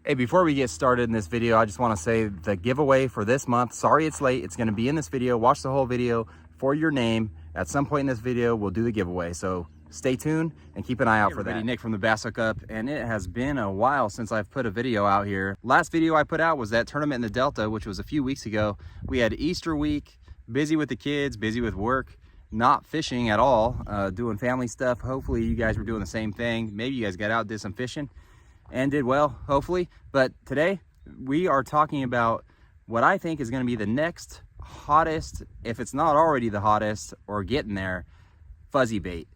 Hey, before we get started in this video, I just want to say the giveaway for this month, sorry it's late, it's going to be in this video. Watch the whole video for your name. At some point in this video, we'll do the giveaway. So stay tuned and keep an eye out for that. Nick from the Bass Hookup, and it has been a while since I've put a video out here. Last video I put out was that tournament in the Delta, which was a few weeks ago. We had Easter week, busy with the kids, busy with work, not fishing at all, doing family stuff. Hopefully you guys were doing the same thing. Maybe you guys got out, did some fishing, and did well, hopefully. But today we are talking about what I think is going to be the next hottest, if it's not already the hottest or getting there, fuzzy bait,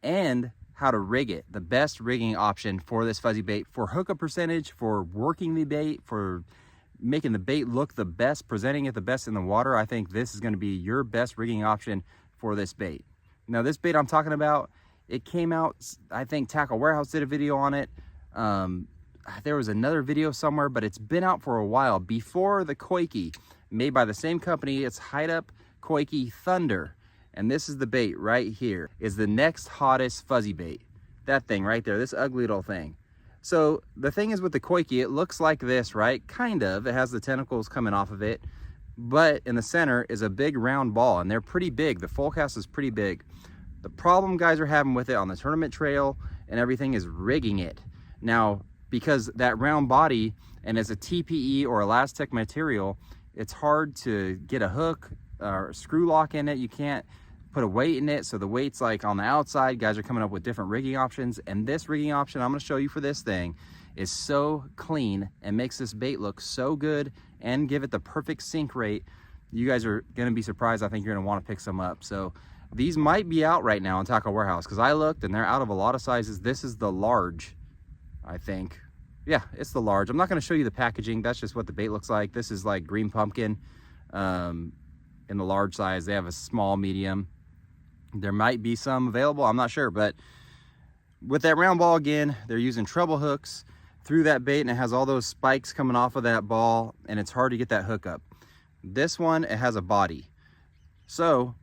and how to rig it. The best rigging option for this fuzzy bait, for hookup percentage, for working the bait, for making the bait look the best, presenting it the best in the water. I think this is going to be your best rigging option for this bait. Now, this bait I'm talking about, it came out, I think Tackle Warehouse did a video on it. There was another video somewhere, but it's been out for a while before the Quaky, made by the same company. It's Hideup Coike Thunder, and this is the bait right here, is the next hottest fuzzy bait. That thing right there, this ugly little thing. So the thing is with the Quaky, it looks like this, right? Kind of. It has the tentacles coming off of it, but in the center is a big round ball, and they're pretty big. The full cast is pretty big. The problem guys are having with it on the tournament trail and everything is rigging it. Now, because that round body, and as a TPE or Elastec material, it's hard to get a hook or a screw lock in it. You can't put a weight in it, so the weight's like on the outside. Guys are coming up with different rigging options, and this rigging option I'm going to show you for this thing is so clean and makes this bait look so good and give it the perfect sink rate. You guys are going to be surprised. I think you're going to want to pick some up. So these might be out right now on Tackle Warehouse, because I looked and they're out of a lot of sizes. This is the large, I think. Yeah, it's the large. I'm not going to show you the packaging. That's just what the bait looks like. This is like green pumpkin in the large size. They have a small, medium. There might be some available, I'm not sure. But with that round ball again, they're using treble hooks through that bait, and it has all those spikes coming off of that ball, and it's hard to get that hook up. This one, it has a body. So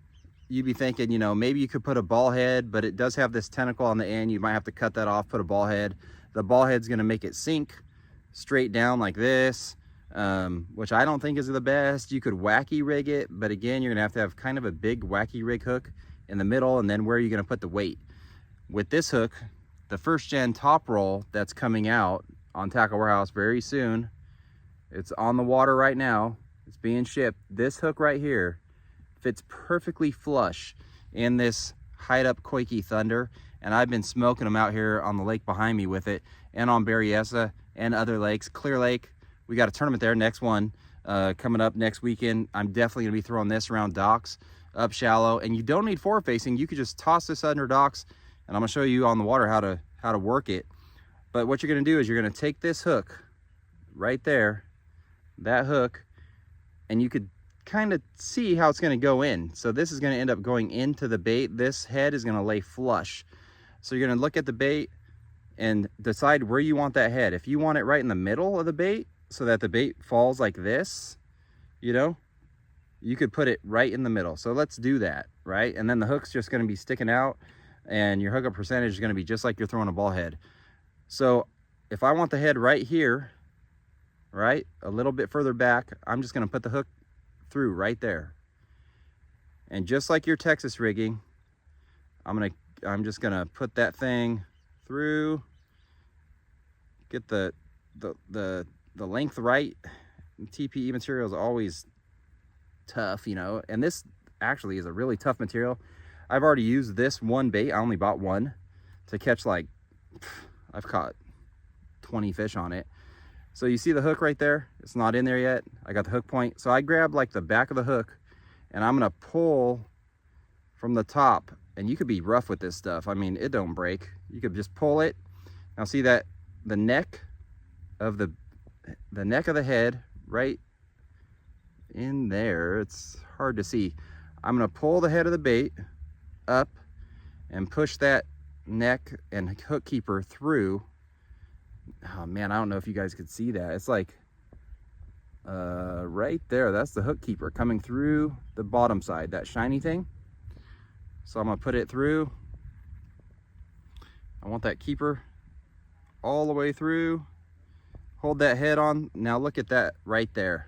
you'd be thinking, you know, maybe you could put a ball head, but it does have this tentacle on the end. You might have to cut that off, put a ball head. The ball head's going to make it sink straight down like this, which I don't think is the best. You could wacky rig it, but again, you're going to have kind of a big wacky rig hook in the middle, and then where are you going to put the weight? With this hook, the first gen top roll that's coming out on Tackle Warehouse very soon, it's on the water right now, it's being shipped. This hook right here fits perfectly flush in this Hideup Coike Thunder, and I've been smoking them out here on the lake behind me with it, and on Berryessa and other lakes. Clear Lake, we got a tournament there, next one coming up next weekend. I'm definitely gonna be throwing this around docks, up shallow, and you don't need forward facing. You could just toss this under docks, and I'm gonna show you on the water how to work it. But what you're gonna do is you're gonna take this hook right there, that hook, and you could kind of see how it's going to go in. So this is going to end up going into the bait. This head is going to lay flush. So you're going to look at the bait and decide where you want that head. If you want it right in the middle of the bait so that the bait falls like this, you know, you could put it right in the middle. So let's do that, right? And then the hook's just going to be sticking out, and your hookup percentage is going to be just like you're throwing a ball head. So if I want the head right here, right, a little bit further back, I'm just going to put the hook through right there, and just like your Texas rigging, I'm just gonna put that thing through, get the length right. TPE material is always tough, you know, and this actually is a really tough material. I've already used this one bait. I only bought one to catch, like, I've caught 20 fish on it. So you see the hook right there? It's not in there yet. I got the hook point. So I grab like the back of the hook, and I'm gonna pull from the top. And you could be rough with this stuff. I mean, it don't break. You could just pull it. Now see that the neck of the head right in there. It's hard to see. I'm gonna pull the head of the bait up and push that neck and hook keeper through. Oh man, I don't know if you guys could see that. It's like right there. That's the hook keeper coming through the bottom side, that shiny thing. So I'm gonna put it through. I want that keeper all the way through, hold that head on. Now look at that right there.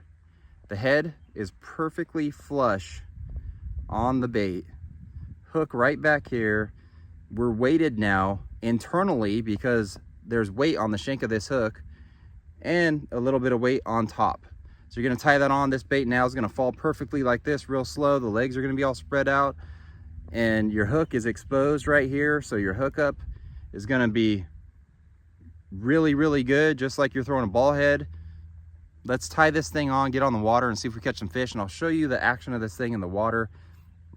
The head is perfectly flush on the bait. Hook right back here. We're weighted now internally because there's weight on the shank of this hook and a little bit of weight on top. So you're gonna tie that on. This bait now is gonna fall perfectly like this, real slow. The legs are gonna be all spread out and your hook is exposed right here. So your hookup is gonna be really, really good, just like you're throwing a ball head. Let's tie this thing on, get on the water and see if we catch some fish, and I'll show you the action of this thing in the water.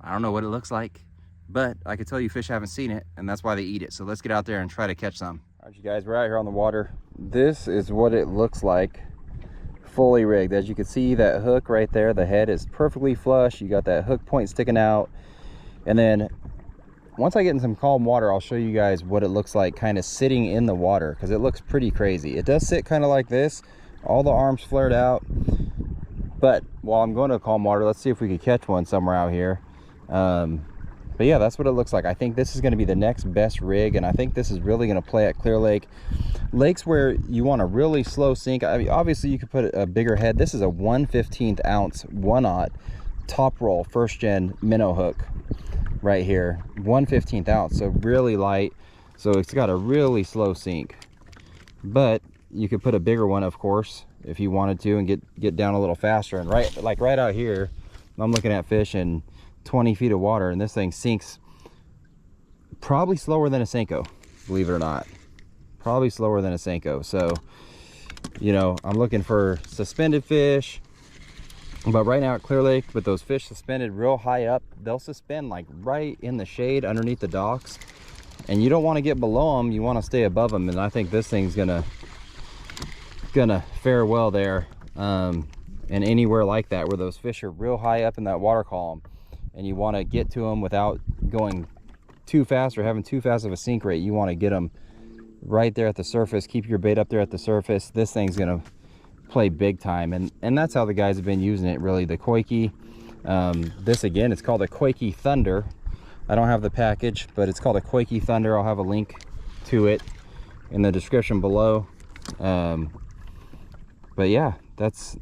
I don't know what it looks like, but I can tell you fish haven't seen it, and that's why they eat it. So let's get out there and try to catch some. All right, you guys, we're out here on the water. This is what it looks like fully rigged. As you can see, that hook right there, the head is perfectly flush. You got that hook point sticking out. And then once I get in some calm water, I'll show you guys what it looks like kind of sitting in the water, because it looks pretty crazy. It does sit kind of like this, all the arms flared out. But while I'm going to calm water, let's see if we could catch one somewhere out here. But yeah, that's what it looks like. I think this is going to be the next best rig, and I think this is really going to play at Clear Lake. Lakes where you want a really slow sink. I mean, obviously you could put a bigger head. This is a 1/15 ounce 1/0 top roll 1st gen minnow hook right here, 1/15 ounce, so really light. So it's got a really slow sink, but you could put a bigger one, of course, if you wanted to, and get down a little faster. And right out here, I'm looking at fish in 20 feet of water, and this thing sinks probably slower than a Senko, believe it or not. Probably slower than a Senko. So, you know, I'm looking for suspended fish. But right now at Clear Lake, with those fish suspended real high up, they'll suspend like right in the shade underneath the docks. And you don't want to get below them, you want to stay above them. And I think this thing's gonna fare well there. And anywhere like that where those fish are real high up in that water column and you want to get to them without going too fast or having too fast of a sink rate, you want to get them right there at the surface. Keep your bait up there at the surface. This thing's gonna play big time, and that's how the guys have been using it, really. The Quaky, this again, it's called a Quaky Thunder. I don't have the package, but it's called a Quaky Thunder. I'll have a link to it in the description below. But yeah, it's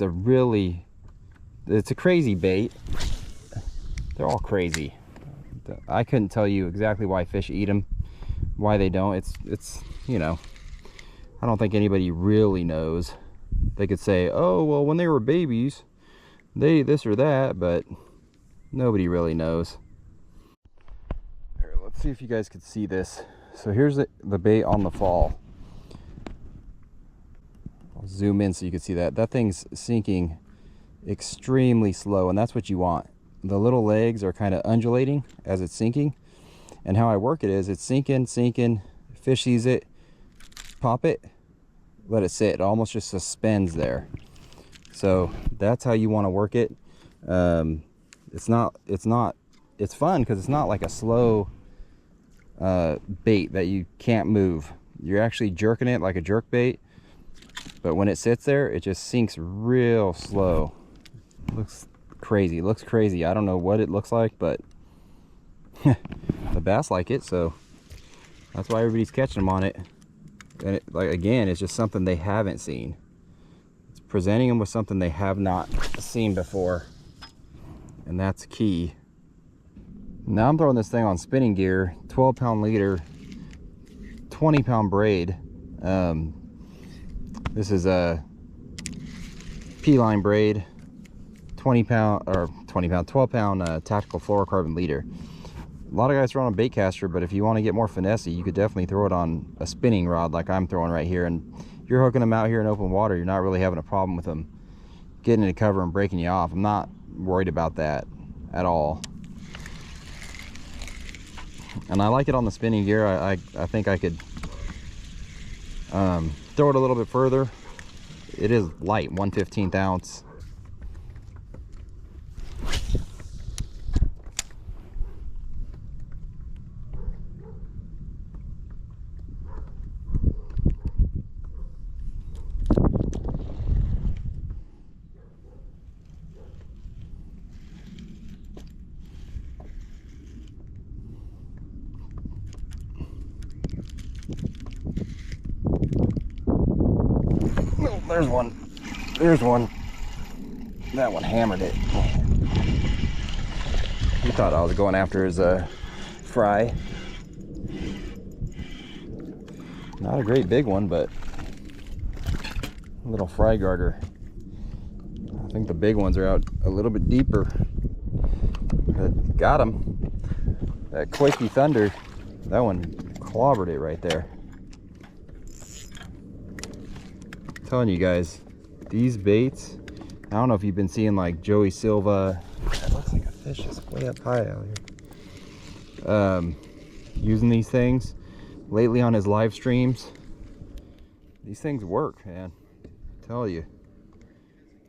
a crazy bait. They're all crazy. I couldn't tell you exactly why fish eat them, why they don't. It's you know, I don't think anybody really knows. They could say, oh, well, when they were babies, they this or that, but nobody really knows. Here, let's see if you guys could see this. So here's the bait on the fall. I'll zoom in so you can see that. That thing's sinking extremely slow, and that's what you want. The little legs are kind of undulating as it's sinking. And how I work it is, it's sinking, fish sees it, pop it, let it sit. It almost just suspends there. So that's how you want to work it. It's fun because it's not like a slow bait that you can't move. You're actually jerking it like a jerk bait, but when it sits there, it just sinks real slow. Looks crazy. I don't know what it looks like, but the bass like it, so that's why everybody's catching them on it. And like, again, it's just something they haven't seen. It's presenting them with something they have not seen before, and that's key. Now I'm throwing this thing on spinning gear, 12-pound leader, 20-pound braid. This is a P-line braid, 12-pound tactical fluorocarbon leader. A lot of guys throw on a bait caster, but if you want to get more finessey, you could definitely throw it on a spinning rod like I'm throwing right here. And if you're hooking them out here in open water, you're not really having a problem with them getting into cover and breaking you off. I'm not worried about that at all. And I like it on the spinning gear. I think I could throw it a little bit further. It is light, 1/15 ounce. there's one. There's one. That one hammered it. He thought I was going after his fry. Not a great big one, but a little fry garter. I think the big ones are out a little bit deeper. But got him. That Quaky Thunder, that one clobbered it right there. I'm telling you guys, these baits, I don't know if you've been seeing like Joey Silva. That looks like a fish is way up high out here. Using these things lately on his live streams. These things work, man. I tell you,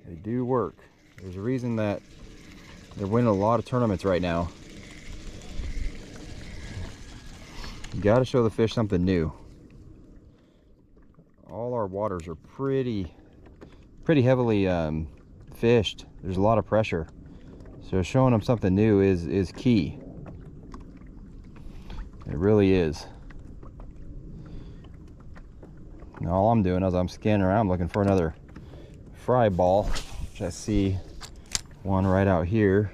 they do work. There's a reason that they're winning a lot of tournaments right now. You got to show the fish something new. All our waters are pretty heavily fished. There's a lot of pressure, so showing them something new is key. It really is. Now all I'm doing is I'm scanning around looking for another fry ball, which I see one right out here.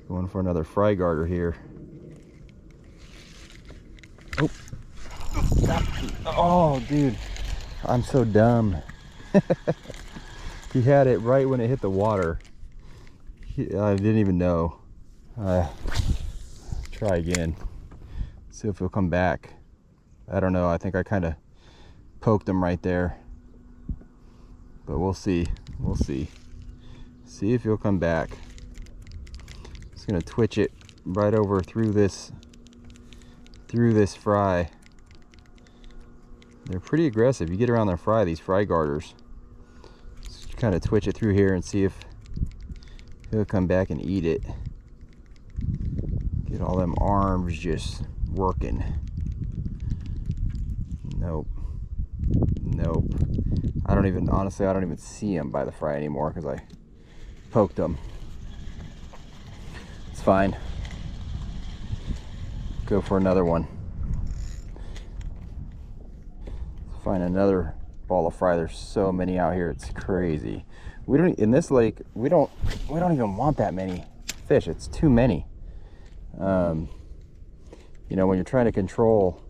Going for another fry garter here. Oh, dude, I'm so dumb. He had it right when it hit the water. I didn't even know. Try again. See if he'll come back. I don't know. I think I kind of poked him right there. But we'll see. We'll see. See if he'll come back. Just gonna twitch it right over through this fry. They're pretty aggressive. You get around their fry, these fry garters. Just kind of twitch it through here and see if he'll come back and eat it. Get all them arms just working. Nope. Nope. Honestly, I don't even see him by the fry anymore because I poked him. It's fine. Go for another one. Find another ball of fry. There's so many out here, it's crazy. We don't, in this lake, we don't even want that many fish. It's too many. You know, when you're trying to control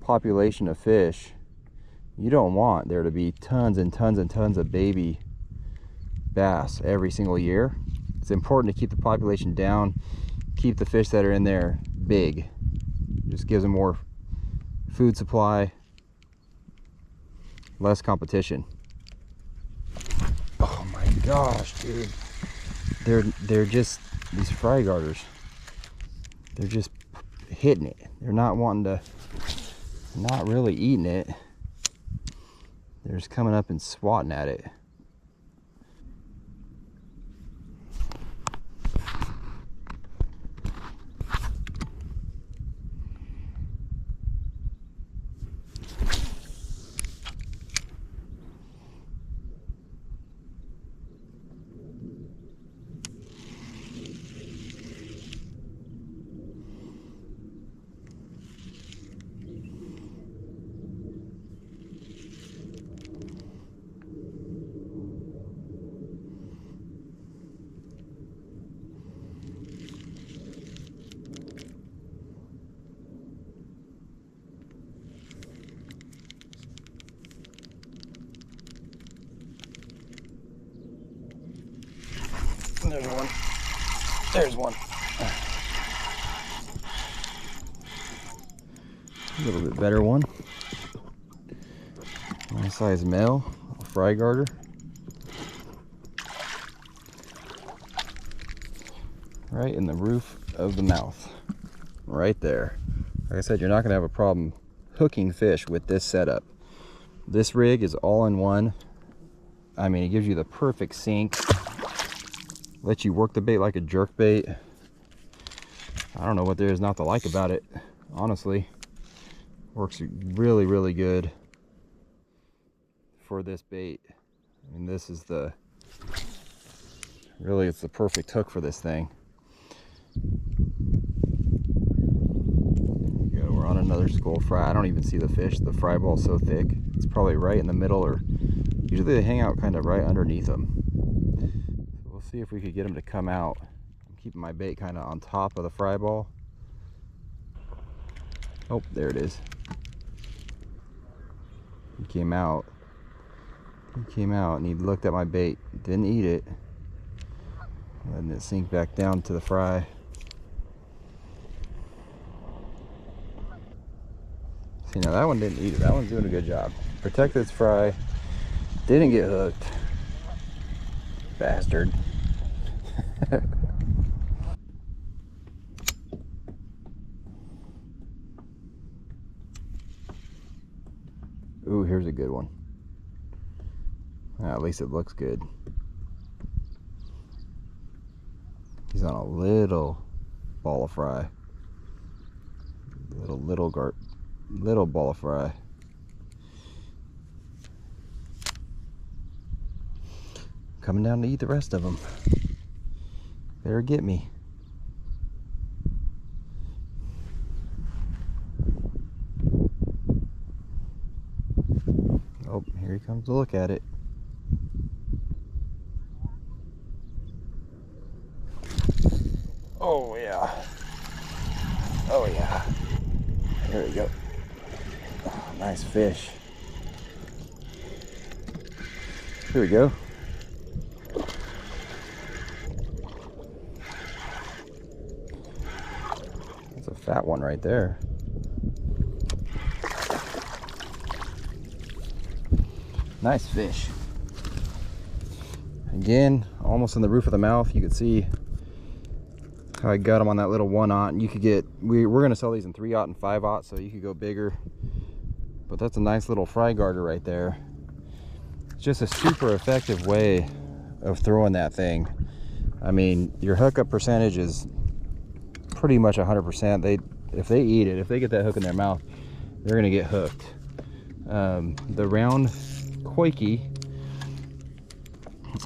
population of fish, you don't want there to be tons and tons and tons of baby bass every single year. It's important to keep the population down, keep the fish that are in there big. Just gives them more food supply, less competition. Oh my gosh, dude. They're just, these fry garters, they're just hitting it. They're not wanting to, not really eating it. They're just coming up and swatting at it. There's one. There's one. A little bit better one. Nice size male, a fry garter. Right in the roof of the mouth. Right there. Like I said, you're not going to have a problem hooking fish with this setup. This rig is all in one. I mean, it gives you the perfect sink. Lets you work the bait like a jerk bait. I don't know what there is not to like about it, honestly. Works really, really good for this bait. I mean, this is the, really, it's the perfect hook for this thing. There you go, we're on another school fry. I don't even see the fish. The fry ball's so thick. It's probably right in the middle, or usually they hang out kind of right underneath them. So we'll see if we could get them to come out. I'm keeping my bait kind of on top of the fry ball. Oh, there it is. He came out. He came out and he looked at my bait. Didn't eat it. Letting it sink back down to the fry. See, now that one didn't eat it. That one's doing a good job. Protected its fry. Didn't get hooked. Bastard. Ooh, here's a good one. At least it looks good. He's on a little ball of fry. Little ball of fry. Coming down to eat the rest of them. Better get me. Oh, here he comes to look at it. Oh yeah. Oh yeah. There we go. Oh, nice fish. Here we go. That's a fat one right there. Nice fish. Again, almost in the roof of the mouth. You could see how I got them on that little 1/0. You could get, we're gonna sell these in 3/0 and 5/0, so you could go bigger. But that's a nice little fry garter right there. It's just a super effective way of throwing that thing. I mean, your hookup percentage is pretty much 100%. If they eat it, if they get that hook in their mouth, they're gonna get hooked. The round Quaky,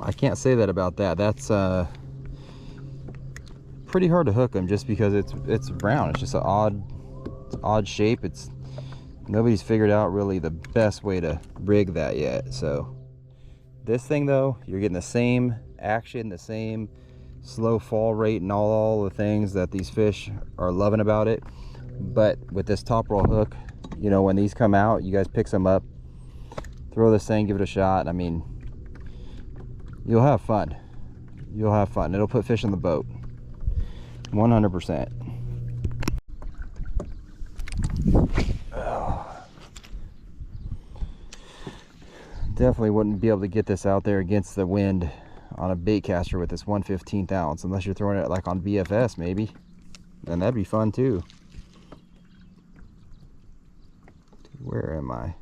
I can't say that about that. That's pretty hard to hook them just because it's round. It's just an odd shape. Nobody's figured out really the best way to rig that yet. So this thing though, you're getting the same action, the same slow fall rate, and all the things that these fish are loving about it. But with this top roll hook, you know, when these come out, you guys pick some up, throw this thing, give it a shot. I mean, you'll have fun. You'll have fun. It'll put fish in the boat. 100%. Oh. Definitely wouldn't be able to get this out there against the wind on a bait caster with this 1/15 ounce, unless you're throwing it like on BFS maybe. Then that'd be fun too. Where am I?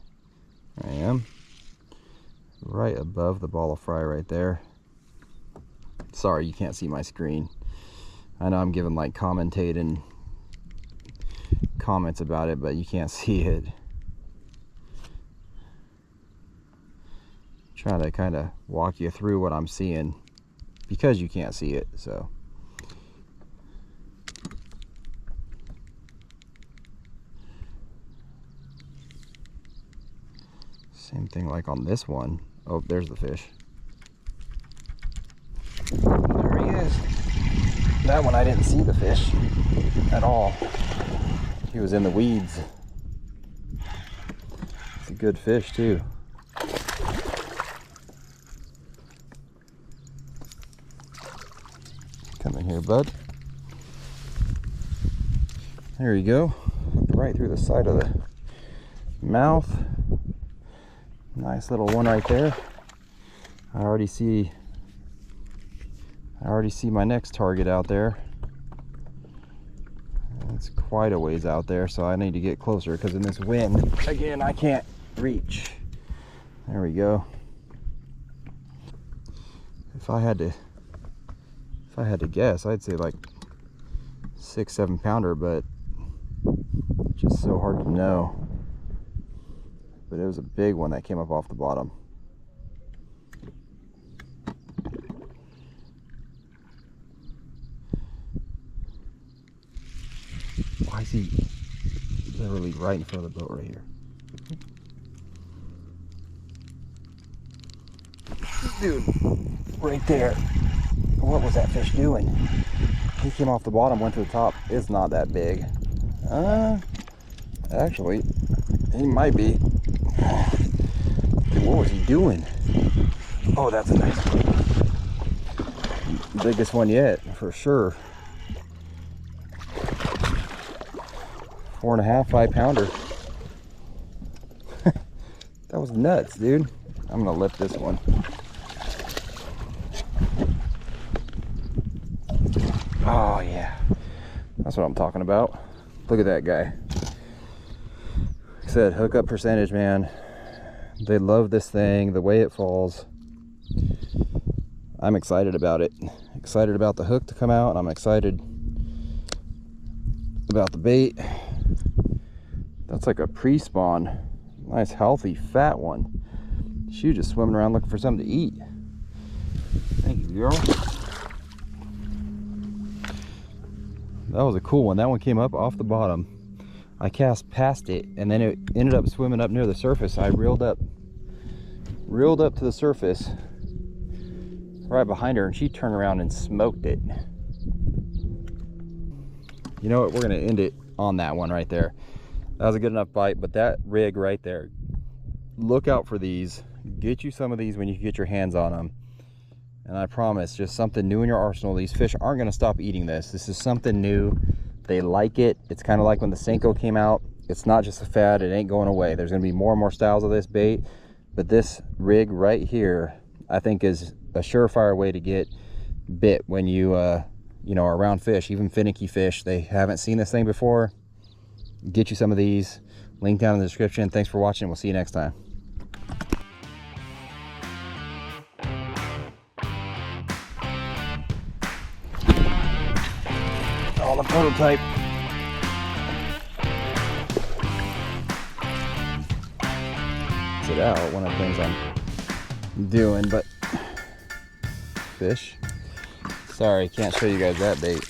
I am right above the ball of fry right there. Sorry, you can't see my screen. I know I'm giving like commentating comments about it, but you can't see it. Trying to kind of walk you through what I'm seeing because you can't see it. So same thing like on this one. Oh, there's the fish. There he is. That one I didn't see the fish at all. He was in the weeds. It's a good fish too. Come in here, bud. There you go. Right through the side of the mouth. Nice little one right there. I already see my next target out there. It's quite a ways out there, so I need to get closer because in this wind, again, I can't reach. There we go. If I had to guess, I'd say like 6-7 pounder, but it's just so hard to know. But it was a big one that came up off the bottom. Why is he Literally right in front of the boat right here. Dude, right there. What was that fish doing? He came off the bottom, went to the top. It's not that big. Actually, he might be. Dude, what was he doing? Oh, that's a nice one. Biggest one yet, for sure. 4.5, 5 pounder. That was nuts, dude. I'm gonna lift this one. Oh yeah, that's what I'm talking about. Look at that guy. Like I said, hookup percentage, man. They love this thing, the way it falls. I'm excited about it. Excited about the hook to come out, and I'm excited about the bait. That's like a pre-spawn. Nice, healthy, fat one. She was just swimming around looking for something to eat. Thank you, girl. That was a cool one. That one came up off the bottom. I cast past it, and then it ended up swimming up near the surface. I reeled up to the surface right behind her, and she turned around and smoked it. You know what? We're gonna end it on that one right there. That was a good enough bite, but that rig right there, look out for these. Get you some of these when you get your hands on them. And I promise, just something new in your arsenal. These fish aren't gonna stop eating this. This is something new. They like it. It's kind of like when the Senko came out. It's not just a fad, it ain't going away. There's gonna be more and more styles of this bait. But this rig right here, I think is a surefire way to get bit when you, you know, are around fish, even finicky fish. They haven't seen this thing before. Get you some of these. Link down in the description. Thanks for watching. We'll see you next time. On the prototype. Sit out, one of the things I'm doing, but fish. Sorry, can't show you guys that bait.